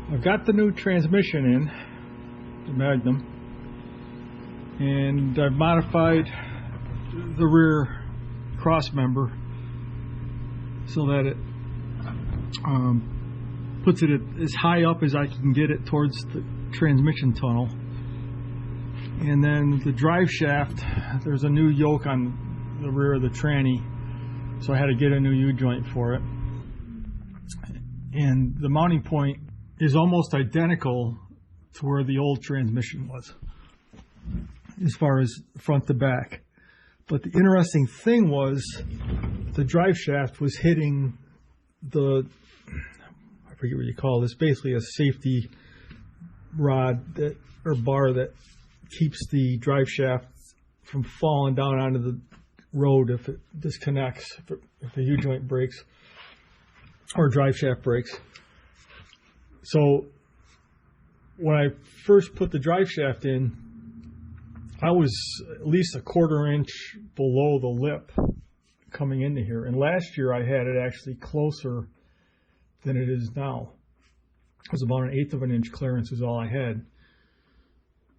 I've got the new transmission in, the Magnum, and I've modified the rear cross member so that it puts it as high up as I can get it towards the transmission tunnel. And then the drive shaft, there's a new yoke on the rear of the tranny, so I had to get a new U-joint for it. And the mounting point is almost identical to where the old transmission was, as far as front to back. But the interesting thing was the drive shaft was hitting the, I forget what you call this, basically a safety rod that, or bar that keeps the drive shaft from falling down onto the road if it disconnects, if the U-joint breaks or drive shaft breaks. So when I first put the drive shaft in, I was at least a 1/4 inch below the lip coming into here. And last year I had it actually closer than it is now. It was about 1/8 of an inch clearance is all I had.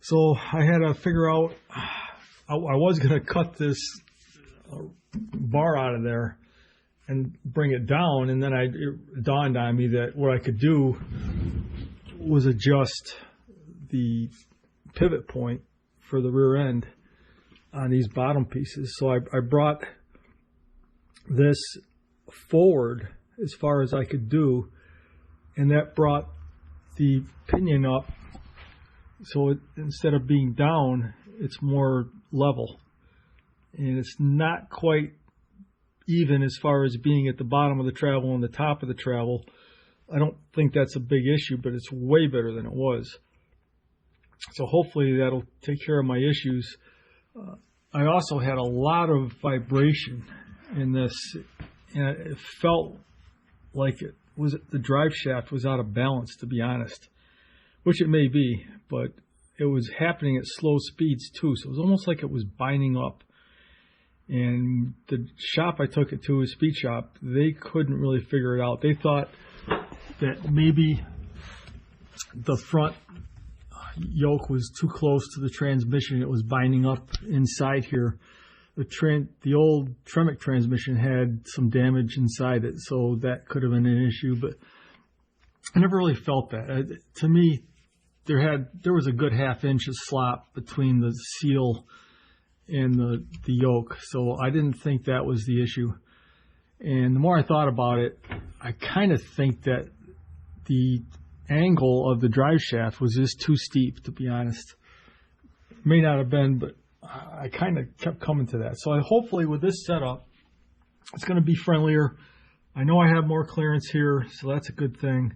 So I had to figure out, I was going to cut this bar out of there and bring it down, and then it dawned on me that what I could do was adjust the pivot point for the rear end on these bottom pieces. So I brought this forward as far as I could do, and that brought the pinion up, so instead of being down, it's more level. And it's not quite even as far as being at the bottom of the travel and the top of the travel. I don't think that's a big issue, but it's way better than it was. So hopefully that'll take care of my issues. I also had a lot of vibration in this, and it felt like the drive shaft was out of balance, to be honest, which it may be, but it was happening at slow speeds too. So it was almost like it was binding up. And the shop I took it to, a speed shop, they couldn't really figure it out. They thought that maybe the front yoke was too close to the transmission. It was binding up inside here. The old Tremec transmission had some damage inside it, so that could have been an issue. But I never really felt that. To me, there was a good 1/2 inch of slop between the seal and the yoke, so I didn't think that was the issue. And the more I thought about it, I kind of think that the angle of the drive shaft was just too steep, to be honest. It may not have been, but I kind of kept coming to that. So hopefully with this setup, it's going to be friendlier. I know I have more clearance here, so that's a good thing.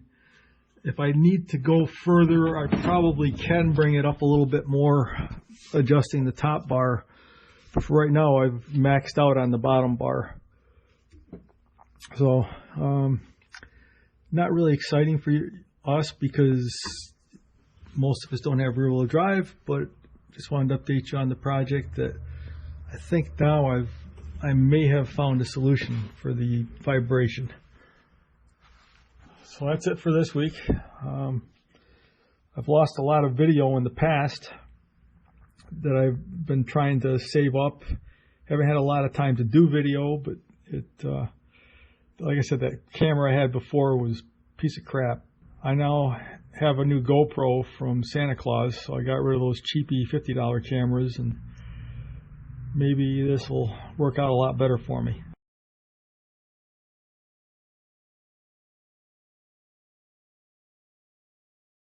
If I need to go further, I probably can bring it up a little bit more, adjusting the top bar. But for right now, I've maxed out on the bottom bar. So, not really exciting for us because most of us don't have rear-wheel drive, but just wanted to update you on the project that I think now I may have found a solution for the vibration. So that's it for this week. I've lost a lot of video in the past that I've been trying to save up. Haven't had a lot of time to do video, but like I said, that camera I had before was a piece of crap. I now have a new GoPro from Santa Claus, so I got rid of those cheapy $50 cameras, and maybe this will work out a lot better for me.